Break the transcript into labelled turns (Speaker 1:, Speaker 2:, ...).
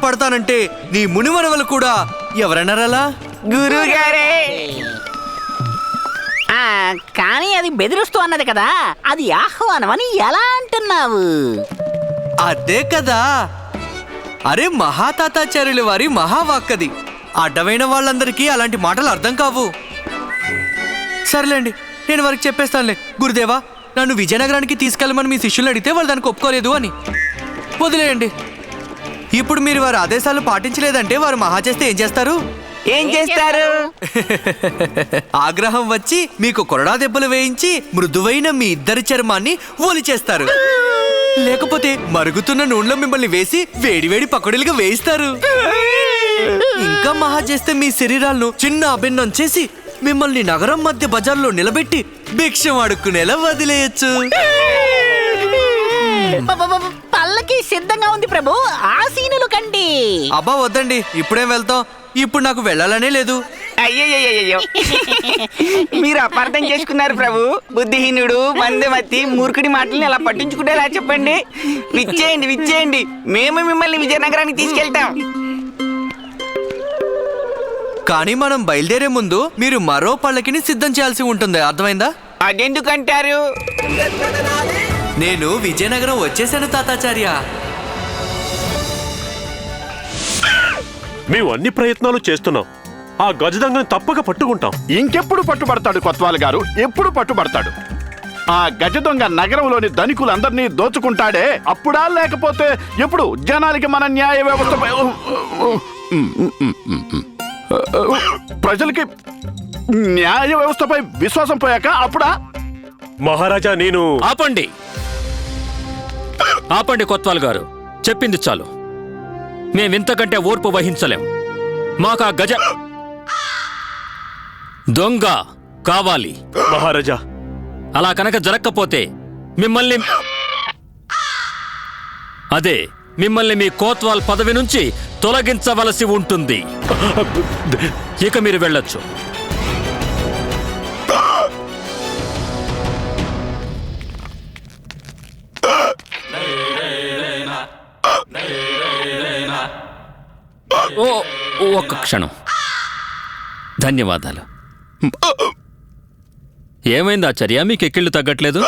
Speaker 1: పడతానంటే నీ మునిమనవలు కూడా ఎవరన్నారలా?
Speaker 2: గురుగారే.
Speaker 3: కానీ అది బెదిరిస్తూ అన్నది కదా, అది ఆహ్వానం అని ఎలా అంటున్నావు?
Speaker 1: అదే కదా, అరే మహాతాతాచార్యుల వారి మహావాక్కది. అడ్డమైన వాళ్ళందరికీ అలాంటి మాటలు అర్థం కావు. సర్లేండి, నేను వారికి చెప్పేస్తానులే. గురుదేవా, నన్ను విజయనగరానికి తీసుకెళ్ళమని మీ శిష్యులు అడిగితే వాళ్ళు దానికి ఒప్పుకోలేదు అని. వదిలేయండి. ఇప్పుడు మీరు వారి ఆదేశాలు పాటించలేదంటే వారు మహా చేస్తే ఏం చేస్తారు?
Speaker 2: ఏం చేస్తారు?
Speaker 1: ఆగ్రహం వచ్చి మీకు కొరడా దెబ్బలు వేయించి మృదువైన మీ ఇద్దరి చర్మాన్ని ఒలిచేస్తారు. లేకపోతే మరుగుతున్న నూనెలో మిమ్మల్ని వేసి వేడివేడి పకోడీలుగా వేయిస్తారు. ఇంకా మహా చేస్తే మీ శరీరాలను చిన్న అభిన్నం చేసి మిమ్మల్ని నగరం మధ్య బజార్లో నిలబెట్టి భిక్షం అడుక్కునేలా వదిలేయచ్చు.
Speaker 3: పల్లకి సిద్ధంగా ఉంది ప్రభు, ఆసీనులు కండి.
Speaker 1: అబ్బా వద్దండి, ఇప్పుడేం వెళ్తాం. ఇప్పుడు నాకు వెళ్ళాలనే లేదు.
Speaker 2: అయ్యయ్యో, మీరు అపార్థం చేసుకున్నారు ప్రభు. బుద్ధిహీనుడు, మందమతి, మూర్ఖుడి మాటల్ని అలా పట్టించుకుంటేలా చెప్పండి. విచ్చేయండి, విచ్చేయండి, మేము మిమ్మల్ని విజయనగరానికి తీసుకెళ్తాం.
Speaker 1: కానీ మనం బయలుదేరే ముందు మీరు మరో పల్లకిని సిద్ధం చేయాల్సి ఉంటుంది, అర్థమైందా?
Speaker 2: అదెందుకంటారు?
Speaker 1: నేను విజయనగరం వచ్చేసాను తాతాచార్య.
Speaker 4: మేము అన్ని ప్రయత్నాలు చేస్తున్నాం. ఆ గజదొంగని తప్పక పట్టుకుంటాం.
Speaker 5: ఇంకెప్పుడు పట్టుబడతాడు కొత్వాల్ గారు? ఎప్పుడు పట్టుబడతాడు? ఆ గజ దొంగ నగరంలోని ధనికులందరినీ దోచుకుంటాడే అప్పుడా, లేకపోతే ఎప్పుడు? జనాలకి మన న్యాయ వ్యవస్థపై, ప్రజలకి న్యాయ వ్యవస్థపై విశ్వాసం పోయాక అప్పుడా?
Speaker 4: మహారాజా, నేను
Speaker 6: ఆపండి, ఆపండి కొత్వాల్ గారు, చెప్పింది చాలు. మేమింతకంటే ఓర్పు వహించలేం. మాకు ఆ గజ దొంగ కావాలి.
Speaker 4: మహారాజా,
Speaker 6: అలా కనుక జరగకపోతే మిమ్మల్ని మీ కోత్వాల్ పదవి నుంచి తొలగించవలసి ఉంటుంది. ఇక మీరు వెళ్ళొచ్చు. ఒక్క క్షణం. ధన్యవాదాలు. ఏమైంది ఆచార్య, మీకు ఎక్కిళ్ళు తగ్గట్లేదు?